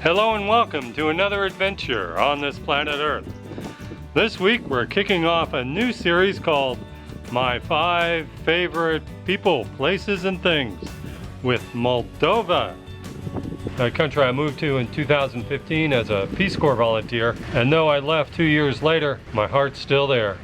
Hello and welcome to another adventure on this planet Earth. This week we're kicking off a new series called My 5 Favorite People, Places and Things with Moldova, a country I moved to in 2015 as a Peace Corps volunteer, and though I left 2 years later, my heart's still there.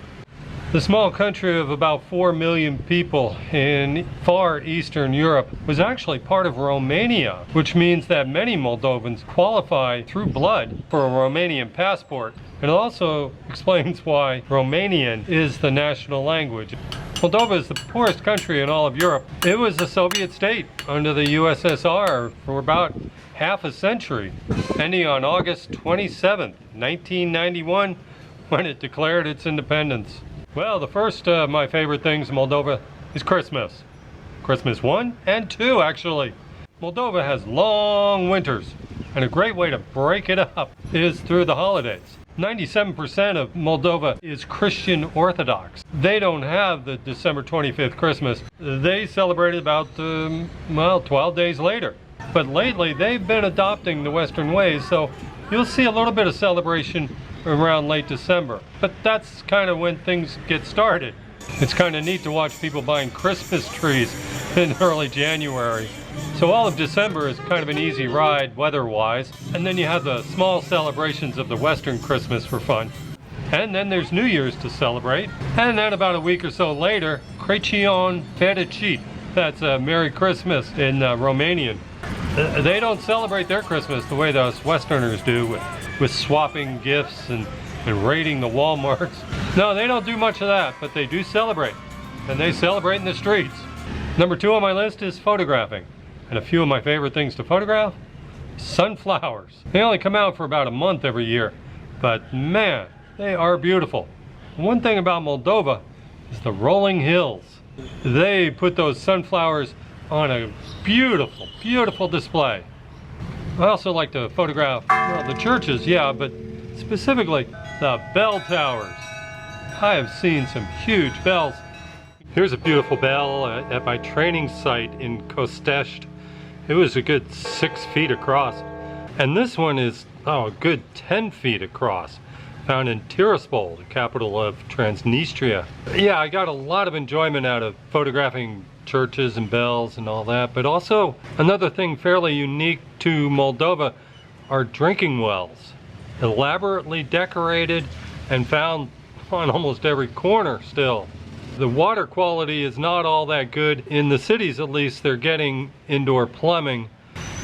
The small country of about 4 million people in far Eastern Europe was actually part of Romania, which means that many Moldovans qualify through blood for a Romanian passport. It also explains why Romanian is the national language. Moldova is the poorest country in all of Europe. It was a Soviet state under the USSR for about half a century, ending on August 27th, 1991, when it declared its independence. Well, the first of my favorite things in Moldova is Christmas. Christmas 1 and 2, actually. Moldova has long winters, and a great way to break it up is through the holidays. 97% of Moldova is Christian Orthodox. They don't have the December 25th Christmas. They celebrate it about, 12 days later. But lately, they've been adopting the Western ways, so you'll see a little bit of celebration around late December. But that's kind of when things get started. It's kind of neat to watch people buying Christmas trees in early January. So all of December is kind of an easy ride weather-wise. And then you have the small celebrations of the Western Christmas for fun. And then there's New Year's to celebrate. And then about a week or so later, Crăciun Fericit. That's a Merry Christmas in Romanian. They don't celebrate their Christmas the way us Westerners do with swapping gifts and raiding the Walmarts. No, they don't do much of that, but they do celebrate. And they celebrate in the streets. Number 2 on my list is photographing. And a few of my favorite things to photograph: sunflowers. They only come out for about a month every year, but man, they are beautiful. One thing about Moldova is the rolling hills. They put those sunflowers on a beautiful, beautiful display. I also like to photograph, the churches, yeah, but specifically the bell towers. I have seen some huge bells. Here's a beautiful bell at my training site in Kostest. It was a good 6 feet across. And this one is, a good 10 feet across, found in Tiraspol, the capital of Transnistria. Yeah, I got a lot of enjoyment out of photographing churches and bells and all that, but also another thing fairly unique to Moldova are drinking wells. Elaborately decorated and found on almost every corner still. The water quality is not all that good. In the cities, at least, they're getting indoor plumbing,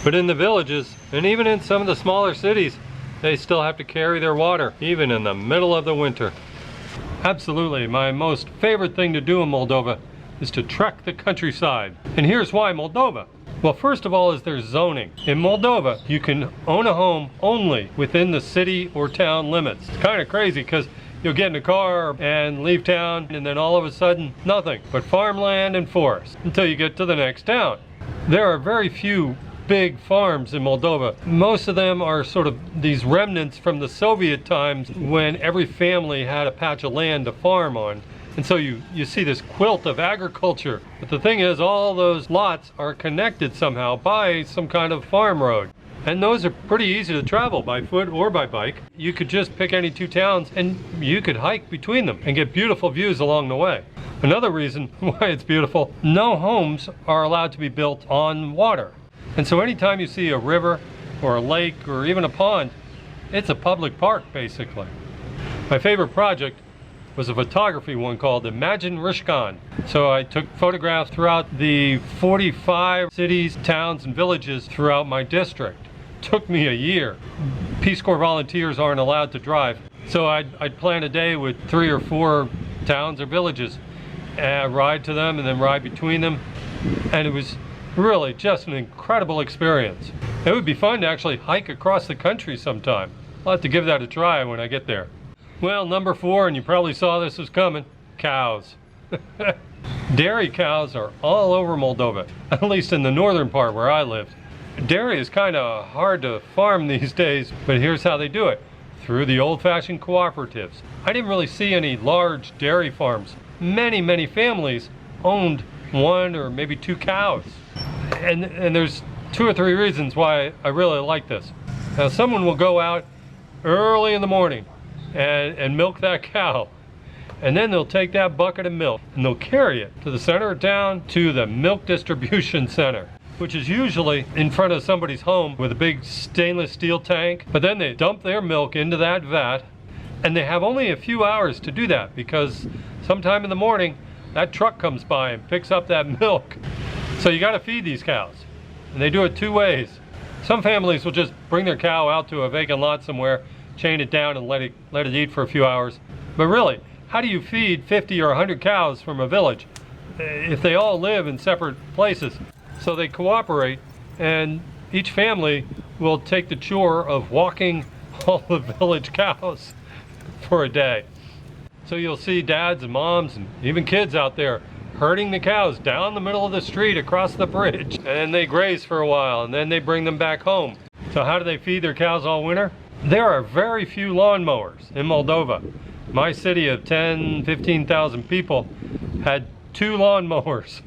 but in the villages and even in some of the smaller cities, they still have to carry their water, even in the middle of the winter. Absolutely, my most favorite thing to do in Moldova is to trek the countryside. And here's why Moldova. Well, first of all is their zoning. In Moldova, you can own a home only within the city or town limits. It's kind of crazy because you'll get in a car and leave town and then all of a sudden, nothing but farmland and forest until you get to the next town. There are very few big farms in Moldova. Most of them are sort of these remnants from the Soviet times when every family had a patch of land to farm on. And so you see this quilt of agriculture. But the thing is, all those lots are connected somehow by some kind of farm road. And those are pretty easy to travel by foot or by bike. You could just pick any 2 towns and you could hike between them and get beautiful views along the way. Another reason why it's beautiful, no homes are allowed to be built on water. And so anytime you see a river or a lake or even a pond, it's a public park basically. My favorite project was a photography one called Imagine Rishkan. So I took photographs throughout the 45 cities, towns, and villages throughout my district. Took me a year. Peace Corps volunteers aren't allowed to drive. So I'd plan a day with 3 or 4 towns or villages, ride to them and then ride between them. And it was really just an incredible experience. It would be fun to actually hike across the country sometime. I'll have to give that a try when I get there. Well, number 4, and you probably saw this was coming, cows. Dairy cows are all over Moldova, at least in the northern part where I lived. Dairy is kind of hard to farm these days, but here's how they do it. Through the old-fashioned cooperatives. I didn't really see any large dairy farms. Many families owned 1 or maybe 2 cows. And there's 2 or 3 reasons why I really like this. Now someone will go out early in the morning and milk that cow. And then they'll take that bucket of milk and they'll carry it to the center of town to the milk distribution center, which is usually in front of somebody's home with a big stainless steel tank. But then they dump their milk into that vat, and they have only a few hours to do that because sometime in the morning that truck comes by and picks up that milk. So you got to feed these cows, and they do it two ways. Some families will just bring their cow out to a vacant lot somewhere, chain it down and let it eat for a few hours. But really, how do you feed 50 or 100 cows from a village if they all live in separate places? So they cooperate, and each family will take the chore of walking all the village cows for a day. So you'll see dads and moms and even kids out there herding the cows down the middle of the street across the bridge, and they graze for a while and then they bring them back home. So how do they feed their cows all winter? There are very few lawnmowers in Moldova. My city of 15,000 people had 2 lawnmowers.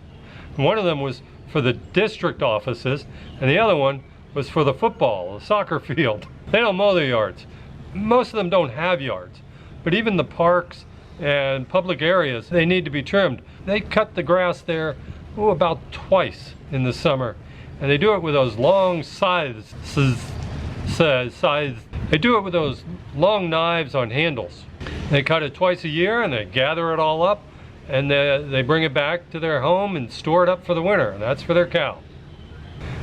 One of them was for the district offices, and the other one was for the football, the soccer field. They don't mow their yards. Most of them don't have yards, but even the parks and public areas, they need to be trimmed. They cut the grass there about twice in the summer, and they do it with those long scythes. They do it with those long knives on handles. They cut it twice a year, and they gather it all up, and they bring it back to their home and store it up for the winter, and that's for their cow.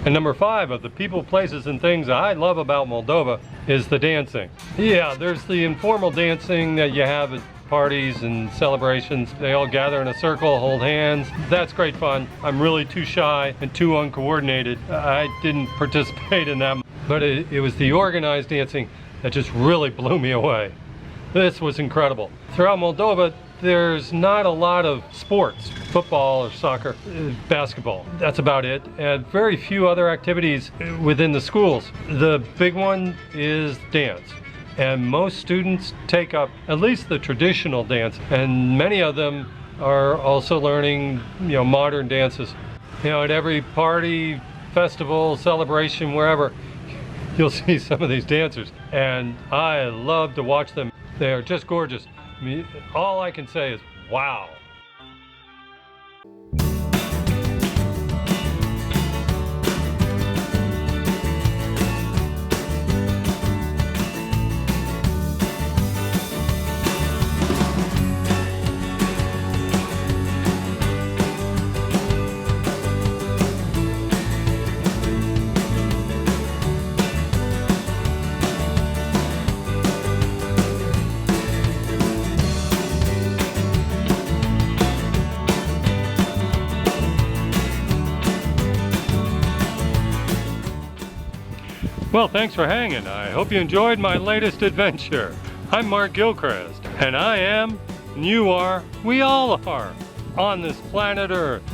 And number 5 of the people, places, and things I love about Moldova is the dancing. Yeah, there's the informal dancing that you have at parties and celebrations. They all gather in a circle, hold hands. That's great fun. I'm really too shy and too uncoordinated. I didn't participate in that, but it was the organized dancing that just really blew me away. This was incredible. Throughout Moldova, there's not a lot of sports, football or soccer, basketball. That's about it. And very few other activities within the schools. The big one is dance. And most students take up at least the traditional dance. And many of them are also learning, modern dances. At every party, festival, celebration, wherever, you'll see some of these dancers. And I love to watch them. They are just gorgeous. I mean, all I can say is, wow. Well, thanks for hanging. I hope you enjoyed my latest adventure. I'm Mark Gilchrist, and I am, and you are, we all are, on this planet Earth.